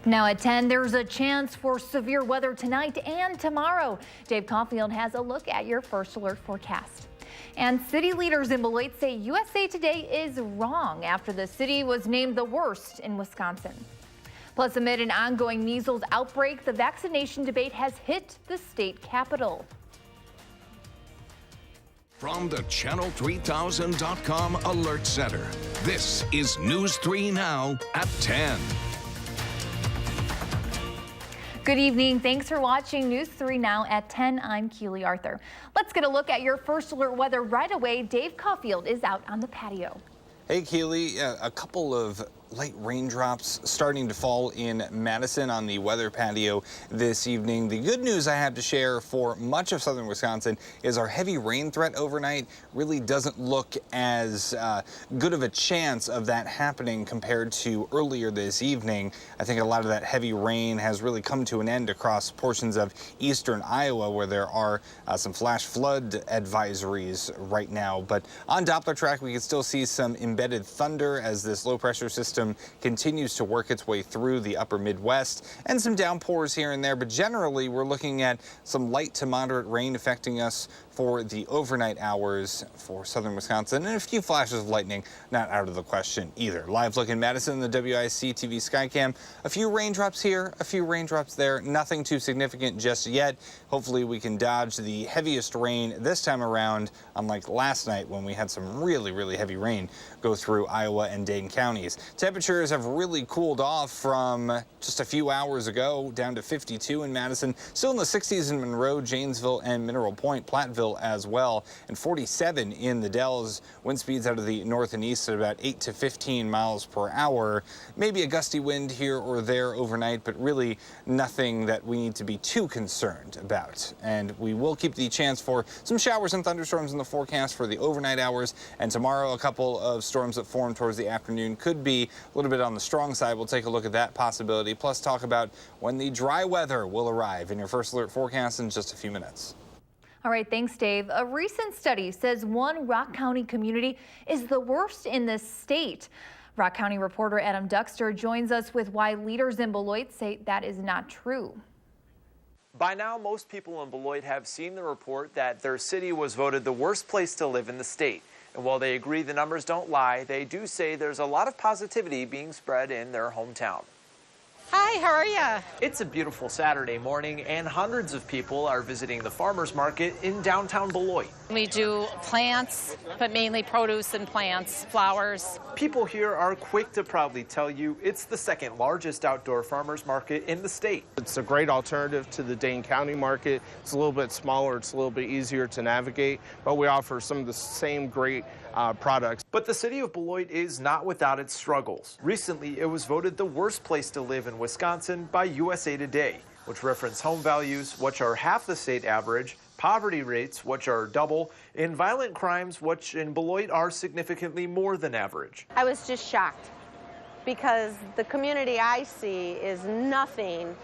Now at 10, there's a chance for severe weather tonight and tomorrow. Dave Caulfield has a look at your first alert forecast. And city leaders in Beloit say USA Today is wrong after the city was named the worst in Wisconsin. Plus, amid an ongoing measles outbreak, the vaccination debate has hit the state capitol. From the Channel3000.com Alert Center, this is News 3 Now at 10. Good evening. Thanks for watching News 3 Now at 10. I'm Keely Arthur. Let's get a look at your first alert weather right away. Dave Caulfield is out on the patio. Hey, Keely, a couple of light raindrops starting to fall in Madison on the weather patio this evening. The good news I have to share for much of southern Wisconsin is our heavy rain threat overnight really doesn't look as good of a chance of that happening compared to earlier this evening. I think a lot of that heavy rain has really come to an end across portions of eastern Iowa where there are some flash flood advisories right now. But on Doppler track, we can still see some embedded thunder as this low pressure system continues to work its way through the upper Midwest and some downpours here and there. But generally, we're looking at some light to moderate rain affecting us for the overnight hours for southern Wisconsin, and a few flashes of lightning not out of the question either. Live look in Madison, the WISC-TV Skycam. A few raindrops here, a few raindrops there. Nothing too significant just yet. Hopefully we can dodge the heaviest rain this time around, unlike last night when we had some really heavy rain go through Iowa and Dane counties. Temperatures have really cooled off from just a few hours ago, down to 52 in Madison, still in the 60s in Monroe, Janesville, and Mineral Point, Platteville as well, and 47 in the Dells. Wind speeds out of the north and east at about 8 to 15 miles per hour. Maybe a gusty wind here or there overnight, but really nothing that we need to be too concerned about. And we will keep the chance for some showers and thunderstorms in the forecast for the overnight hours. And tomorrow, a couple of storms that form towards the afternoon could be a little bit on the strong side. We'll take a look at that possibility, plus talk about when the dry weather will arrive in your first alert forecast in just a few minutes. All right, thanks, Dave. A recent study says one Rock County community is the worst in the state. Rock County reporter Adam Duxter joins us with why leaders in Beloit say that is not true. By now, most people in Beloit have seen the report that their city was voted the worst place to live in the state. And while they agree the numbers don't lie, they do say there's a lot of positivity being spread in their hometown. Hi, how are ya? It's a beautiful Saturday morning, and hundreds of people are visiting the farmers market in downtown Beloit. We do plants, but mainly produce and plants, flowers. People here are quick to proudly tell you it's the second largest outdoor farmers market in the state. It's a great alternative to the Dane County market. It's a little bit smaller, it's a little bit easier to navigate, but we offer some of the same great products. But the city of Beloit is not without its struggles. Recently, it was voted the worst place to live in Wisconsin by USA Today, which reference home values, which are half the state average, poverty rates, which are double, and violent crimes, which in Beloit are significantly more than average. I was just shocked because the community I see is nothing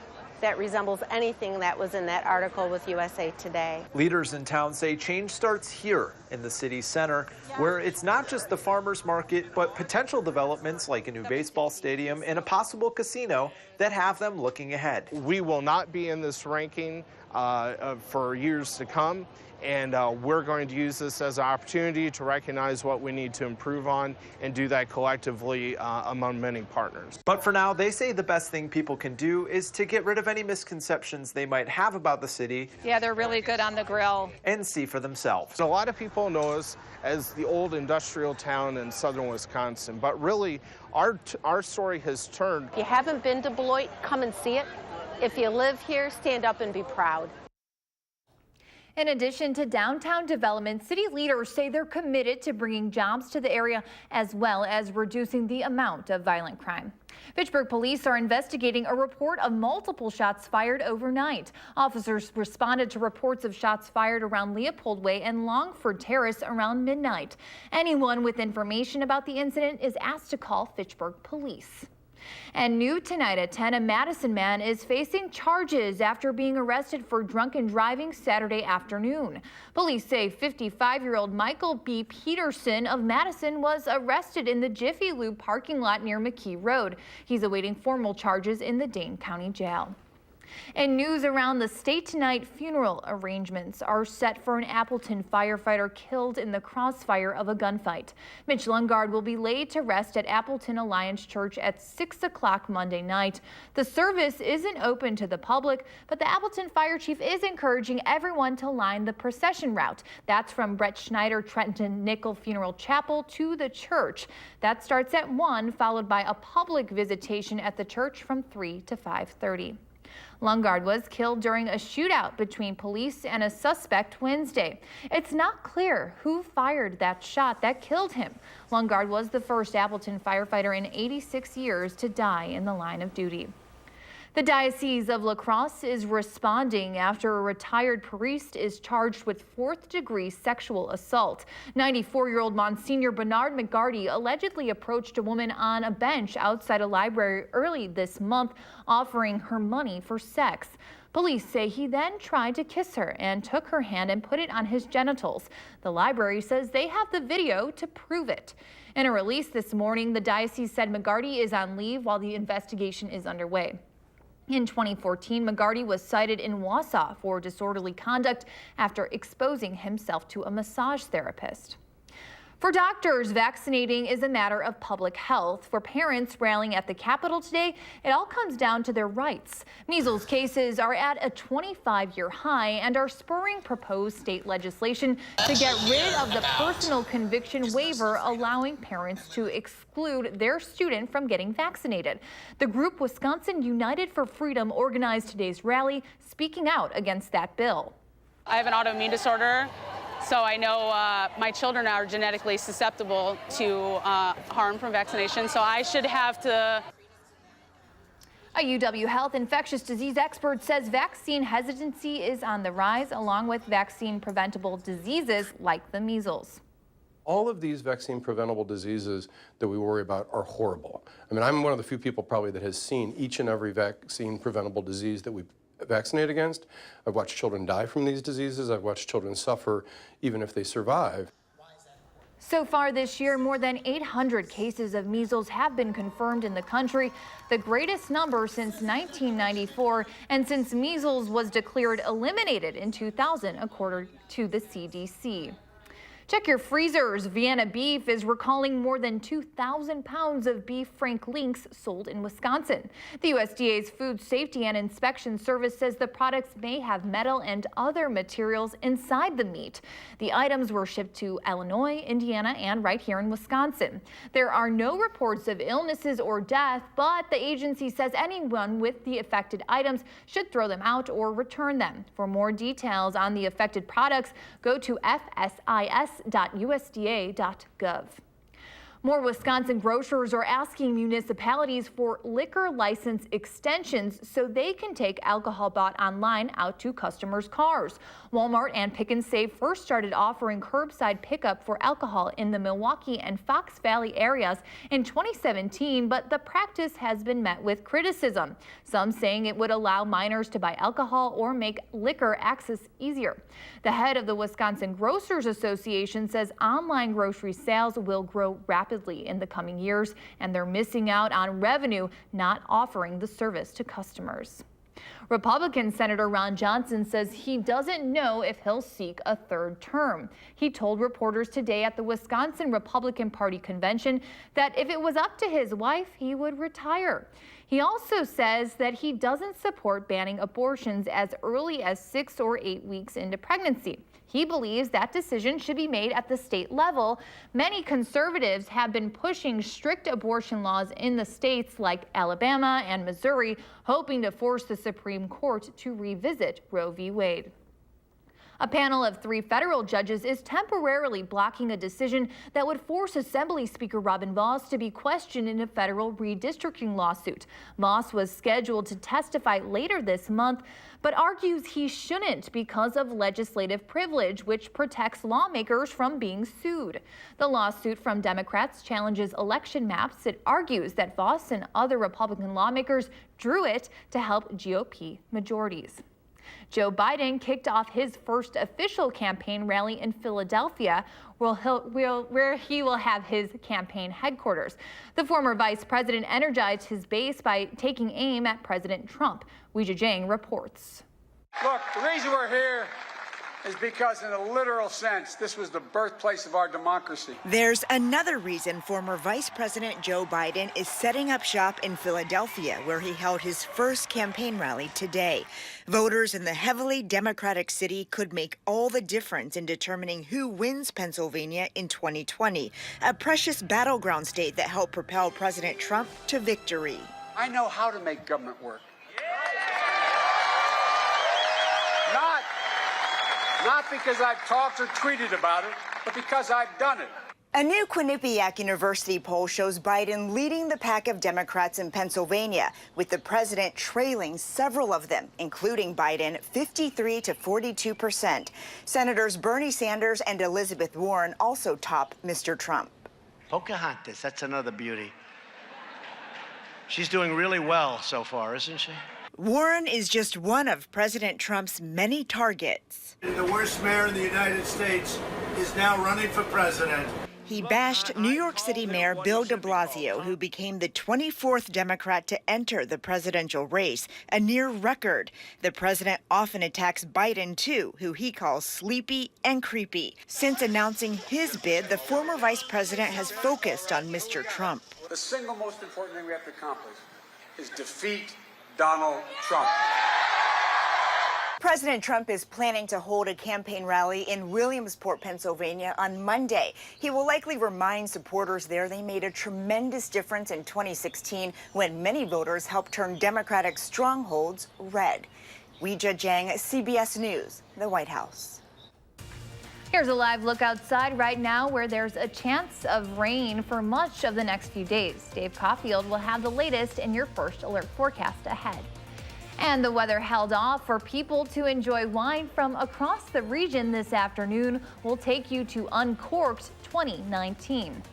that resembles anything that was in that article with USA Today. Leaders in town say change starts here in the city center, where it's not just the farmers market, but potential developments like a new baseball stadium and a possible casino that have them looking ahead. We will not be in this ranking for years to come, and we're going to use this as an opportunity to recognize what we need to improve on and do that collectively among many partners. But for now, they say the best thing people can do is to get rid of any misconceptions they might have about the city. Yeah, they're really good on the grill. And see for themselves. So a lot of people know us as the old industrial town in southern Wisconsin, but really our story has turned. If you haven't been to Beloit, come and see it. If you live here, stand up and be proud. In addition to downtown development, city leaders say they're committed to bringing jobs to the area as well as reducing the amount of violent crime. Fitchburg police are investigating a report of multiple shots fired overnight. Officers responded to reports of shots fired around Leopold Way and Longford Terrace around midnight. Anyone with information about the incident is asked to call Fitchburg police. And new tonight at 10, a Madison man is facing charges after being arrested for drunken driving Saturday afternoon. Police say 55-year-old Michael B. Peterson of Madison was arrested in the Jiffy Lube parking lot near McKee Road. He's awaiting formal charges in the Dane County Jail. In news around the state tonight, funeral arrangements are set for an Appleton firefighter killed in the crossfire of a gunfight. Mitch Lungard will be laid to rest at Appleton Alliance Church at 6 o'clock Monday night. The service isn't open to the public, but the Appleton Fire Chief is encouraging everyone to line the procession route. That's from Brett Schneider Trenton Nickel Funeral Chapel to the church. That starts at 1, followed by a public visitation at the church from 3 to 5:30. Lungard was killed during a shootout between police and a suspect Wednesday. It's not clear who fired that shot that killed him. Lungard was the first Appleton firefighter in 86 years to die in the line of duty. The Diocese of Crosse is responding after a retired priest is charged with 4th-degree sexual assault. 94-year-old Monsignor Mccarty allegedly approached a woman on a bench outside a library early this month, offering her money for sex. Police say he then tried to kiss her and took her hand and put it on his genitals. The library says they have the video to prove it. In a release this morning, the diocese said Mccarty is on leave while the investigation is underway. In 2014, Mccarty was cited in Wausau for disorderly conduct after exposing himself to a massage therapist. For doctors, vaccinating is a matter of public health. For parents rallying at the Capitol today, it all comes down to their rights. Measles cases are at a 25-year high and are spurring proposed state legislation to get rid of the personal conviction waiver, allowing parents to exclude their student from getting vaccinated. The group Wisconsin United for Freedom organized today's rally, speaking out against that bill. I have an autoimmune disorder. So I know my children are genetically susceptible to harm from vaccination, so I should have to. A UW Health infectious disease expert says vaccine hesitancy is on the rise, along with vaccine preventable diseases like the measles. All of these vaccine preventable diseases that we worry about are horrible. I mean, I'm one of the few people probably that has seen each and every vaccine preventable disease that we vaccinate against. I've watched children die from these diseases. I've watched children suffer even if they survive. So far this year, more than 800 cases of measles have been confirmed in the country, the greatest number since 1994, and since measles was declared eliminated in 2000, according to the CDC. Check your freezers. Vienna beef is recalling more than 2,000 pounds of beef Franc links sold in Wisconsin. The USDA's Food Safety and Inspection Service says the products may have metal and other materials inside the meat. The items were shipped to Illinois, Indiana, and right here in Wisconsin. There are no reports of illnesses or death, but the agency says anyone with the affected items should throw them out or return them. For more details on the affected products, go to fsis.usda.gov. More Wisconsin grocers are asking municipalities for liquor license extensions so they can take alcohol bought online out to customers' cars. Walmart and Pick and Save first started offering curbside pickup for alcohol in the Milwaukee and Fox Valley areas in 2017, but the practice has been met with criticism. Some saying it would allow minors to buy alcohol or make liquor access easier. The head of the Wisconsin Grocers Association says online grocery sales will grow rapidly in the coming years, and they're missing out on revenue not offering the service to customers. Republican Senator Ron Johnson says he doesn't know if he'll seek a third term. He told reporters today at the Wisconsin Republican Party convention that if it was up to his wife, he would retire. He also says that he doesn't support banning abortions as early as 6 or 8 weeks into pregnancy. He believes that decision should be made at the state level. Many conservatives have been pushing strict abortion laws in the states like Alabama and Missouri, hoping to force the Supreme Court to revisit Roe v. Wade. A panel of 3 federal judges is temporarily blocking a decision that would force Assembly Speaker Robin Vos to be questioned in a federal redistricting lawsuit. Vos was scheduled to testify later this month, but argues he shouldn't because of legislative privilege, which protects lawmakers from being sued. The lawsuit from Democrats challenges election maps. It argues that Vos and other Republican lawmakers drew it to help GOP majorities. Joe Biden kicked off his first official campaign rally in Philadelphia, where he will have his campaign headquarters. The former vice president energized his base by taking aim at President Trump. Weijia Jiang reports. Look, the reason we're here is because in a literal sense, this was the birthplace of our democracy. There's another reason former Vice President Joe Biden is setting up shop in Philadelphia, where he held his first campaign rally today. Voters in the heavily Democratic city could make all the difference in determining who wins Pennsylvania in 2020, a precious battleground state that helped propel President Trump to victory. I know how to make government work. Not because I've talked or tweeted about it, but because I've done it. A new Quinnipiac University poll shows Biden leading the pack of Democrats in Pennsylvania, with the president trailing several of them, including Biden, 53 to 42%. Senators Bernie Sanders and Elizabeth Warren also top Mr. Trump. Pocahontas, that's another beauty. She's doing really well so far, isn't she? Warren is just one of President Trump's many targets. The worst mayor in the United States is now running for president. He bashed New York City Mayor Bill de Blasio, who became the 24th Democrat to enter the presidential race, a near record. The president often attacks Biden, too, who he calls sleepy and creepy. Since announcing his bid, the former vice president has focused on Mr. Trump. The single most important thing we have to accomplish is defeat Donald Trump. President Trump is planning to hold a campaign rally in Williamsport, Pennsylvania on Monday. He will likely remind supporters there they made a tremendous difference in 2016 when many voters helped turn Democratic strongholds red. Weijia Jiang, CBS News, the White House. Here's a live look outside right now, where there's a chance of rain for much of the next few days. Dave Caulfield will have the latest in your first alert forecast ahead. And the weather held off for people to enjoy wine from across the region this afternoon. We'll take you to Uncorked 2019.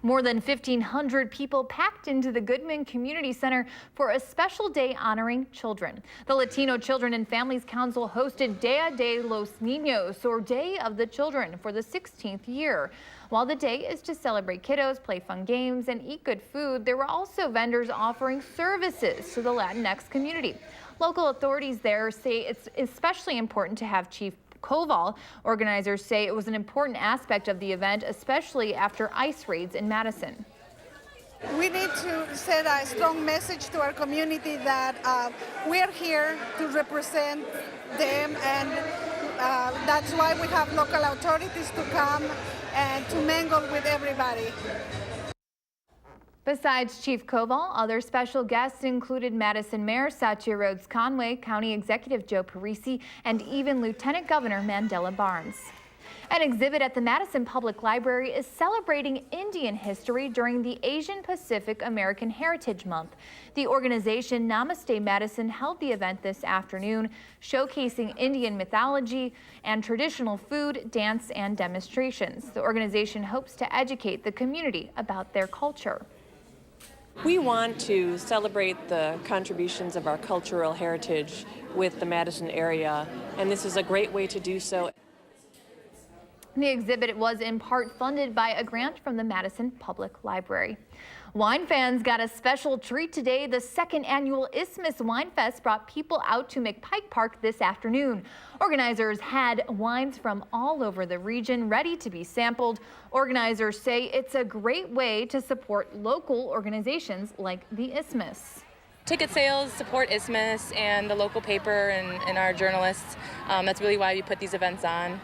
More than 1,500 people packed into the Goodman Community Center for a special day honoring children. The Latino Children and Families Council hosted Dia de los Niños, or Day of the Children, for the 16th year. While the day is to celebrate kiddos, play fun games, and eat good food, there were also vendors offering services to the Latinx community. Local authorities there say it's especially important to have Chief Koval. Organizers say it was an important aspect of the event, especially after ICE raids in Madison. We need to send a strong message to our community that we're here to represent them, and that's why we have local authorities to come and to mingle with everybody. Besides Chief Koval, other special guests included Madison Mayor Satya Rhodes Conway, County Executive Joe Parisi, and even Lieutenant Governor Mandela Barnes. An exhibit at the Madison Public Library is celebrating Indian history during the Asian Pacific American Heritage Month. The organization Namaste Madison held the event this afternoon, showcasing Indian mythology and traditional food, dance, and demonstrations. The organization hopes to educate the community about their culture. We want to celebrate the contributions of our cultural heritage with the Madison area, and this is a great way to do so. The exhibit was in part funded by a grant from the Madison Public Library. Wine fans got a special treat today. The second annual Isthmus Wine Fest brought people out to McPike Park this afternoon. Organizers had wines from all over the region ready to be sampled. Organizers say it's a great way to support local organizations like the Isthmus. Ticket sales support Isthmus and the local paper and our journalists. That's really why we put these events on.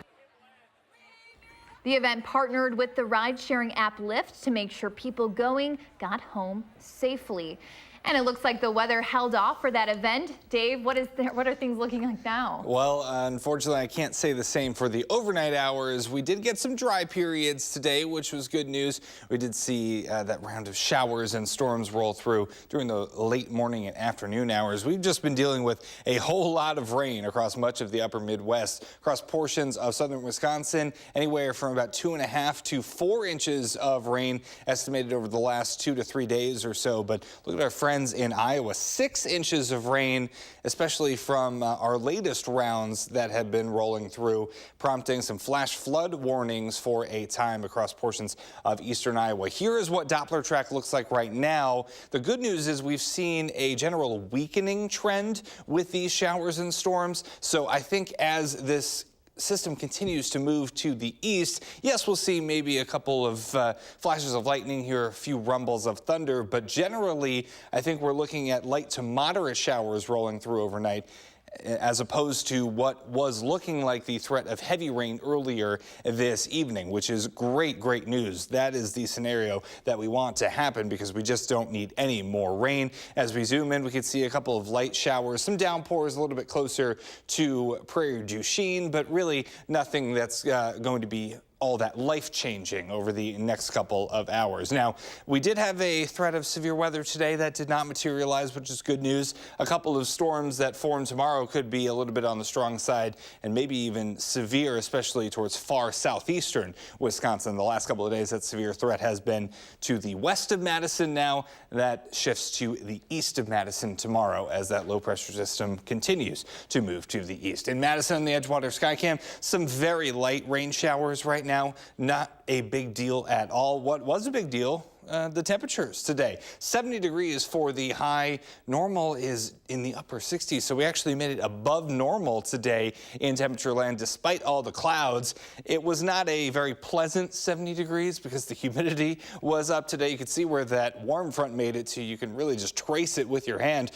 The event partnered with the ride-sharing app Lyft to make sure people going got home safely. And it looks like the weather held off for that event. Dave, what are things looking like now? Well, unfortunately, I can't say the same for the overnight hours. We did get some dry periods today, which was good news. We did see that round of showers and storms roll through during the late morning and afternoon hours. We've just been dealing with a whole lot of rain across much of the upper Midwest, across portions of southern Wisconsin, anywhere from about 2.5 to 4 inches of rain estimated over the last 2 to 3 days or so. But look at our friends in Iowa, 6 inches of rain, especially from our latest rounds that have been rolling through, prompting some flash flood warnings for a time across portions of eastern Iowa. Here is what Doppler track looks like right now. The good news is we've seen a general weakening trend with these showers and storms. So I think as this system continues to move to the east, yes, we'll see maybe a couple of flashes of lightning here, a few rumbles of thunder, but generally, I think we're looking at light to moderate showers rolling through overnight, as opposed to what was looking like the threat of heavy rain earlier this evening, which is great news. That is the scenario that we want to happen because we just don't need any more rain. As we zoom in, we can see a couple of light showers, some downpours a little bit closer to Prairie du Chien, but really nothing that's going to be all that life-changing over the next couple of hours. Now, we did have a threat of severe weather today that did not materialize, which is good news. A couple of storms that form tomorrow could be a little bit on the strong side and maybe even severe, especially towards far southeastern Wisconsin. The last couple of days, that severe threat has been to the west of Madison. Now that shifts to the east of Madison tomorrow as that low-pressure system continues to move to the east. In Madison, on the Edgewater Skycam, some very light rain showers right now, not a big deal at all. What was a big deal? The temperatures today, 70 degrees for the high. Normal is in the upper 60s, so we actually made it above normal today in temperature land despite all the clouds. It was not a very pleasant 70 degrees because the humidity was up today. You can see where that warm front made it to. You can really just trace it with your hand.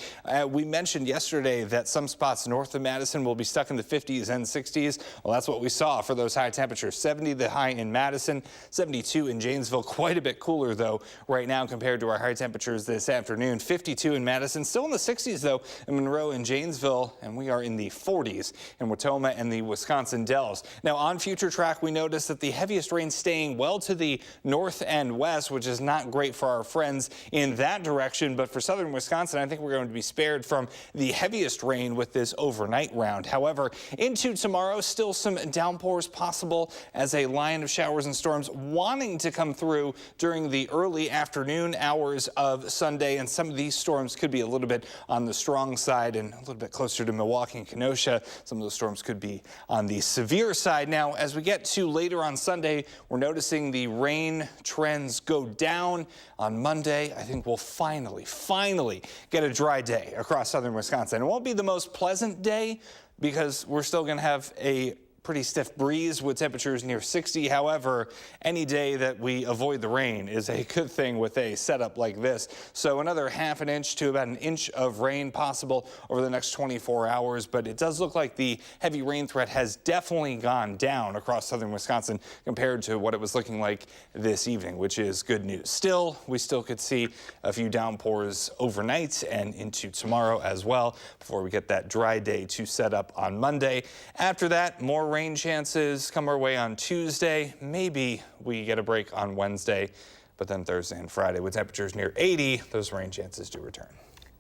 We mentioned yesterday that some spots north of Madison will be stuck in the 50s and 60s. Well, that's what we saw for those high temperatures. 70 the high in Madison, 72 in Janesville. Quite a bit cooler, though, low right now compared to our high temperatures this afternoon. 52 in Madison, still in the 60s though in Monroe and Janesville, and we are in the 40s in Watoma and the Wisconsin Dells. Now on future track, we notice that the heaviest rain staying well to the north and west, which is not great for our friends in that direction. But for southern Wisconsin, I think we're going to be spared from the heaviest rain with this overnight round. However, into tomorrow, still some downpours possible as a line of showers and storms wanting to come through during the early afternoon hours of Sunday. And some of these storms could be a little bit on the strong side and a little bit closer to Milwaukee and Kenosha. Some of those storms could be on the severe side. Now, as we get to later on Sunday, we're noticing the rain trends go down. On Monday, I think we'll finally get a dry day across southern Wisconsin. It won't be the most pleasant day because we're still going to have a pretty stiff breeze with temperatures near 60. However, any day that we avoid the rain is a good thing with a setup like this. So another ½ inch to about an inch of rain possible over the next 24 hours. But it does look like the heavy rain threat has definitely gone down across southern Wisconsin compared to what it was looking like this evening, which is good news. Still, we still could see a few downpours overnight and into tomorrow as well before we get that dry day to set up on Monday. After that, more rain chances come our way on Tuesday. Maybe we get a break on Wednesday, but then Thursday and Friday with temperatures near 80, those rain chances do return.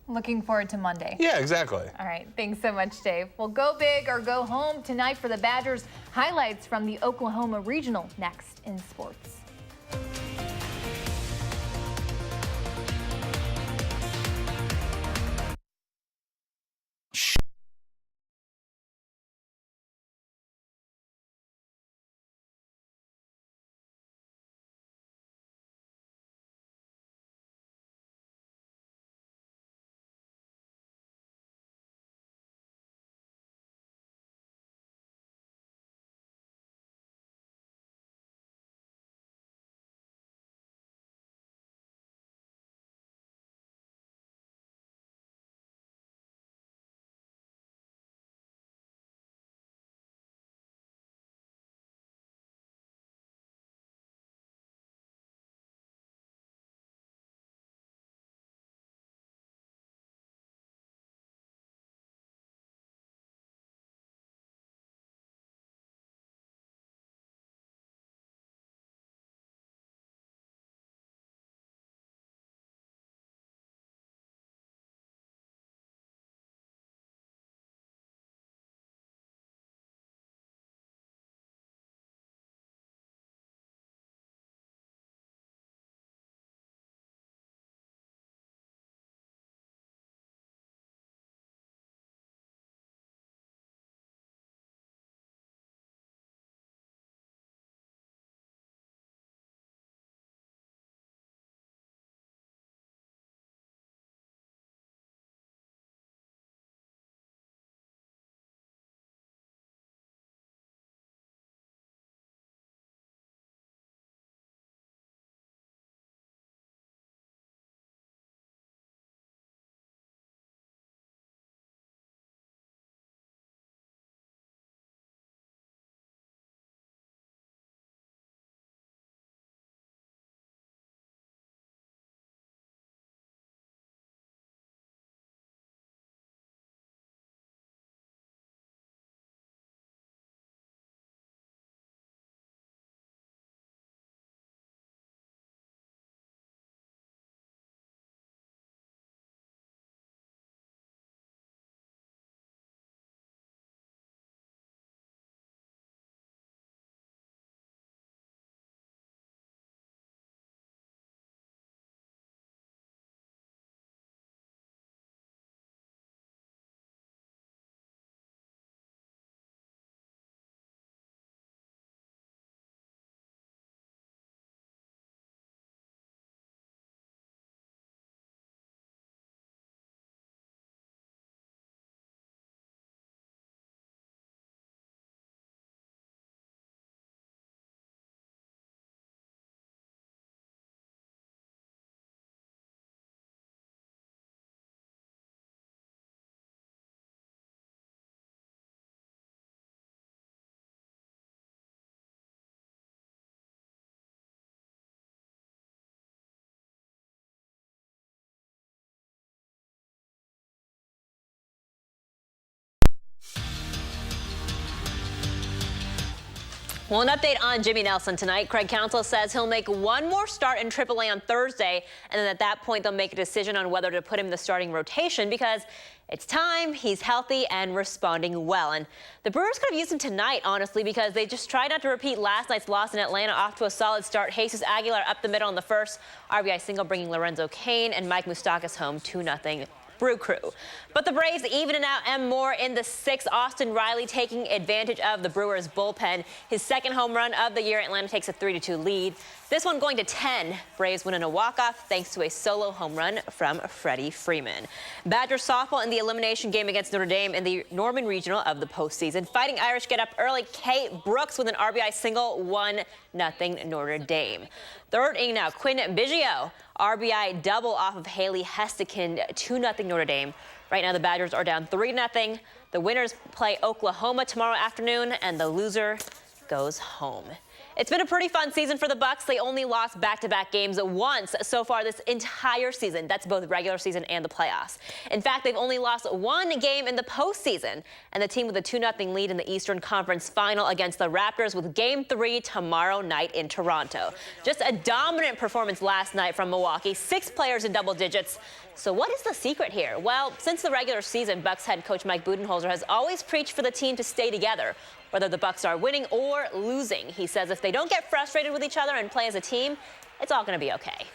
Looking forward to Monday. Yeah, exactly. All right. Thanks so much, Dave. Well, go big or go home tonight for the Badgers. Highlights from the Oklahoma Regional next in sports. Well, an update on Jimmy Nelson tonight. Craig Counsell says he'll make one more start in AAA on Thursday, and then at that point they'll make a decision on whether to put him in the starting rotation because it's time, he's healthy and responding well. And the Brewers could have used him tonight, honestly, because they just tried not to repeat last night's loss in Atlanta. Off to a solid start. Jesus Aguilar up the middle in the first. RBI single bringing Lorenzo Cain and Mike Moustakas home 2-0. Brew Crew. But the Braves even it out and more in the sixth. Austin Riley taking advantage of the Brewers bullpen. His second home run of the year. Atlanta takes a 3-2 lead. This one going to 10. Braves win in a walk-off thanks to a solo home run from Freddie Freeman. Badgers softball in the elimination game against Notre Dame in the Norman Regional of the postseason. Fighting Irish get up early. Kate Brooks with an RBI single. 1-0 Notre Dame. Third inning now. Quinn Biggio. RBI double off of Haley Hestekind. 2-0 Notre Dame. Right now the Badgers are down 3-0. The winners play Oklahoma tomorrow afternoon, and the loser goes home. It's been a pretty fun season for the Bucks. They only lost back-to-back games once so far this entire season. That's both regular season and the playoffs. In fact, they've only lost one game in the postseason, and the team with a 2-0 lead in the Eastern Conference Final against the Raptors with Game 3 tomorrow night in Toronto. Just a dominant performance last night from Milwaukee. 6 players in double digits. So what is the secret here? Well, since the regular season, Bucks head coach Mike Budenholzer has always preached for the team to stay together, whether the Bucks are winning or losing. He says if they don't get frustrated with each other and play as a team, it's all going to be okay.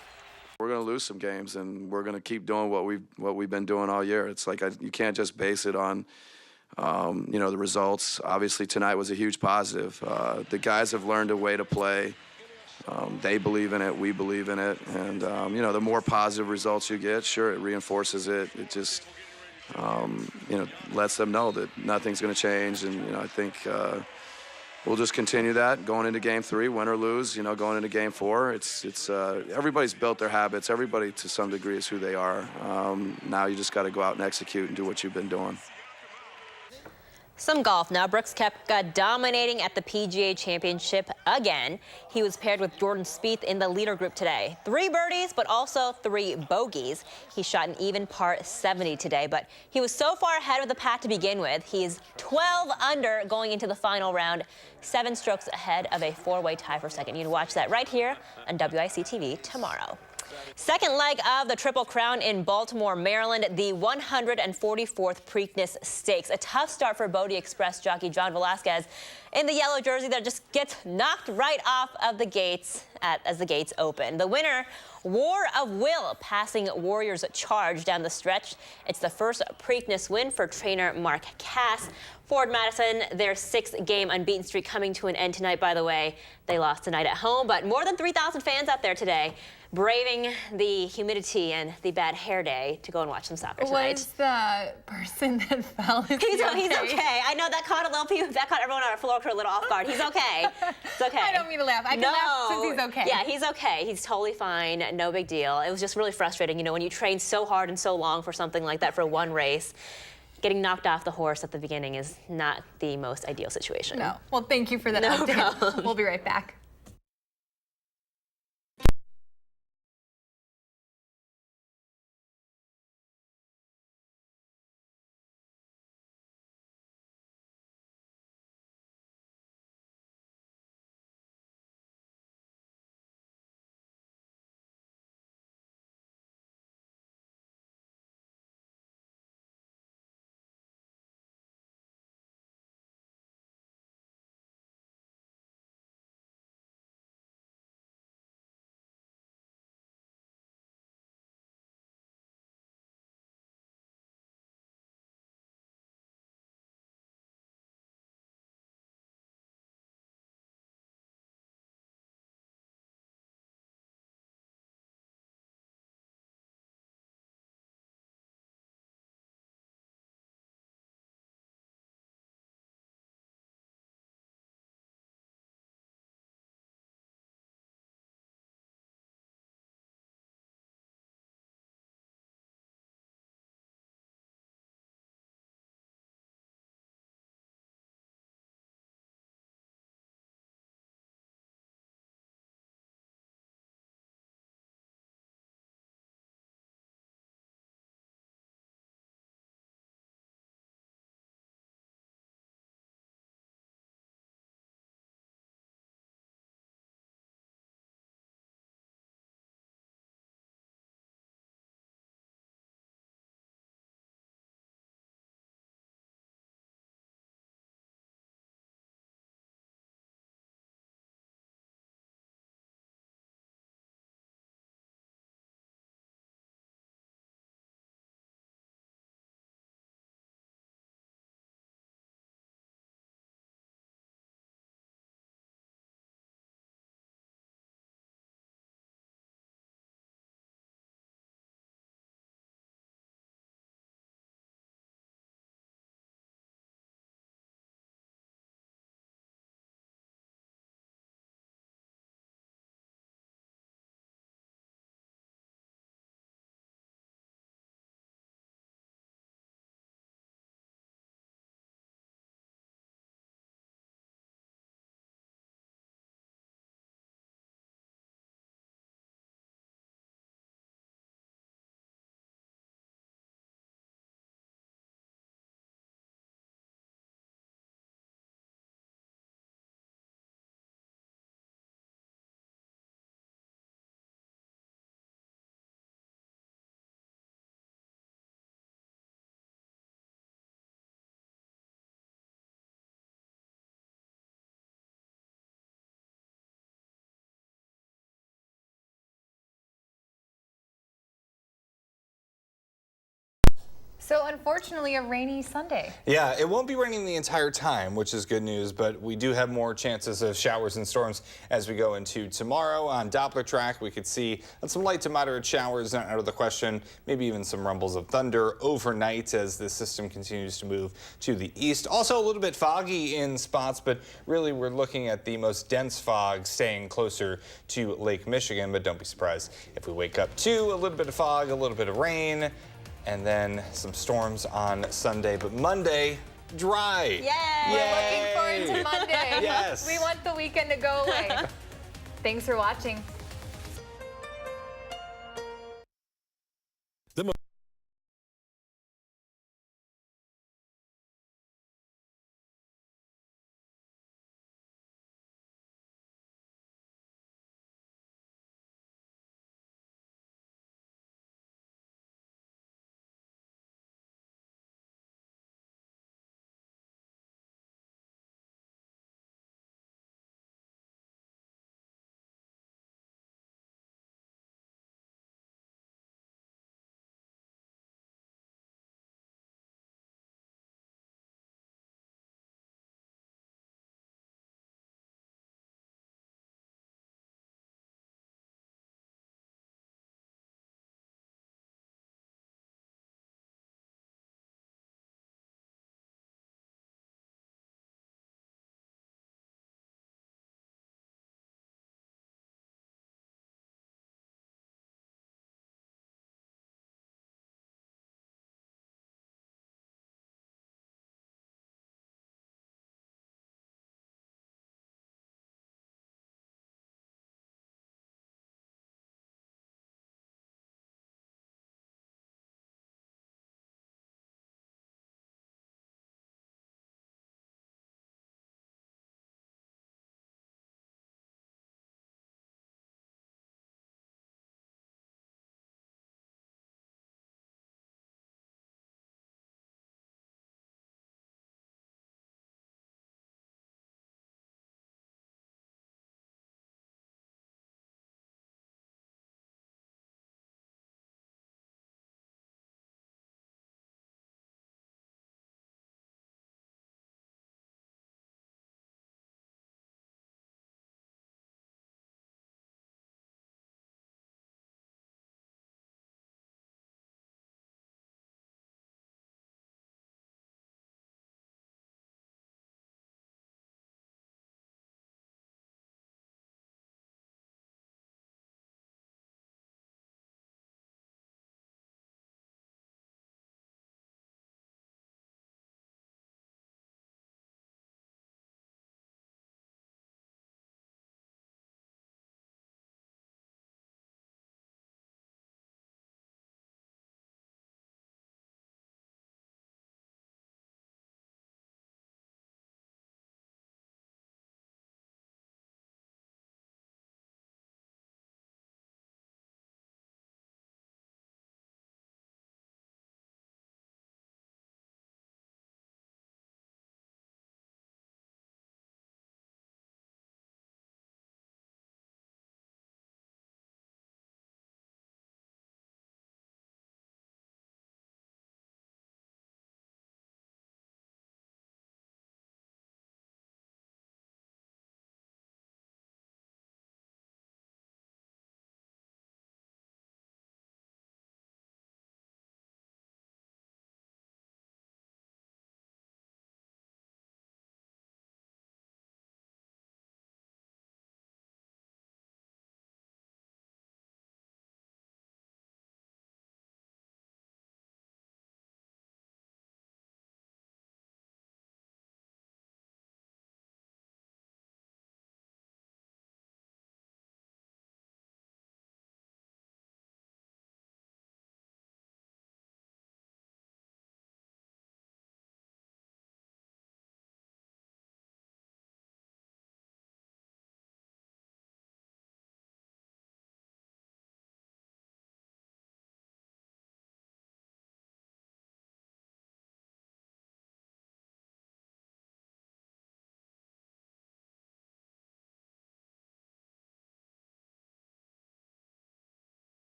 We're going to lose some games, and we're going to keep doing what we've been doing all year. It's like you can't just base it on the results. Obviously, tonight was a huge positive. The guys have learned a way to play. They believe in it. We believe in it. And, the more positive results you get, sure, it reinforces it. It just, lets them know that nothing's going to change. And, I think we'll just continue that going into Game 3, win or lose, going into Game 4. It's everybody's built their habits. Everybody, to some degree, is who they are. Now you just got to go out and execute and do what you've been doing. Some golf now. Brooks Koepka dominating at the PGA Championship again. He was paired with Jordan Spieth in the leader group today. 3 birdies, but also 3 bogeys. He shot an even par 70 today, but he was so far ahead of the pack to begin with. He is 12 under going into the final round, 7 strokes ahead of a 4-way tie for second. You can watch that right here on WISC-TV tomorrow. Second leg of the Triple Crown in Baltimore, Maryland, the 144th Preakness Stakes. A tough start for Bodie Express jockey John Velasquez in the yellow jersey that just gets knocked right off of the gates as the gates open. The winner, War of Will, passing Warrior's Charge down the stretch. It's the first Preakness win for trainer Mark Cass. Ford Madison, their 6-game unbeaten streak coming to an end tonight, by the way. They lost tonight at home, but more than 3,000 fans out there today braving the humidity and the bad hair day to go and watch some soccer tonight. Was the person that fell? He's okay. I know that caught everyone on our floor a little off guard. He's okay. It's okay. I don't mean to laugh. I can laugh since he's okay. Yeah, he's okay. He's totally fine. No big deal. It was just really frustrating, when you train so hard and so long for something like that for one race. Getting knocked off the horse at the beginning is not the most ideal situation. No. Well, thank you for that update. Problem. We'll be right back. So unfortunately, a rainy Sunday. Yeah, it won't be raining the entire time, which is good news, but we do have more chances of showers and storms as we go into tomorrow. On Doppler track, we could see some light to moderate showers, not out of the question, maybe even some rumbles of thunder overnight as the system continues to move to the east. Also a little bit foggy in spots, but really we're looking at the most dense fog staying closer to Lake Michigan, but don't be surprised if we wake up to a little bit of fog, a little bit of rain, and then some storms on Sunday, but Monday, dry. Yay! We're looking forward to Monday. Yes. We want the weekend to go away. Thanks for watching.